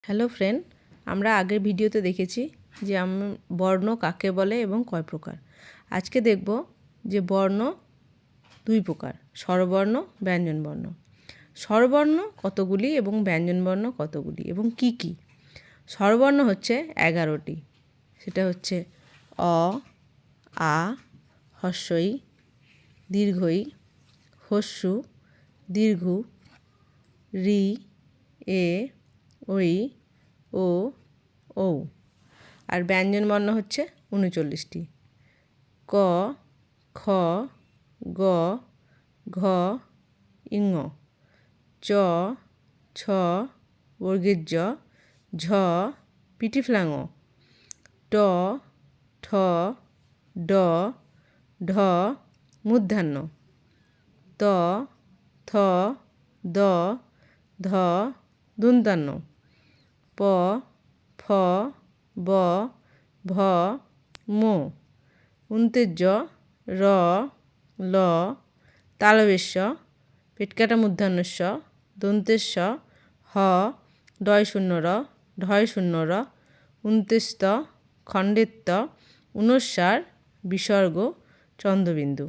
Hello friend, আমরা আগের ভিডিওতে দেখেছি যে বর্ণ কাকে বলে এবং কয় প্রকার। আজকে দেখব যে বর্ণ দুই প্রকার, স্বরবর্ণ, ব্যঞ্জনবর্ণ। স্বরবর্ণ কতগুলি এবং ব্যঞ্জনবর্ণ কতগুলি এবং কি কি? স্বরবর্ণ হচ্ছে 11টি। সেটা হচ্ছে অ, আ, হ্রস্ব ই, দীর্ঘ ই, হ্রস্ব উ, দীর্ঘ ঊ, ঋ, এ, ঐ, ও, ঔ। আর ব্যঞ্জনবর্ণ হচ্ছে 39টি। ক, খ, গ, ঘ, ঙ, চ, ছ, বর্গের জ, ঝ, পিটিফ্লাং ঙ, ট, ঠ, ড, ঢ, মূর্ধন্য, ত, থ, দ, ধ, দন্ত্যান্ন, প, ফ, ব, ভ, ম, জ, র, ল, তালবেশ, পেটকাটা মূর্ধন্যস্ব, দন্তেস্ব, হ, ডয় শূন্য র, ঢয় শূন্য র, উন্তেস্ত, খণ্ডেত্ব, ঊনস্বার, বিসর্গ, চন্দ্রবিন্দু।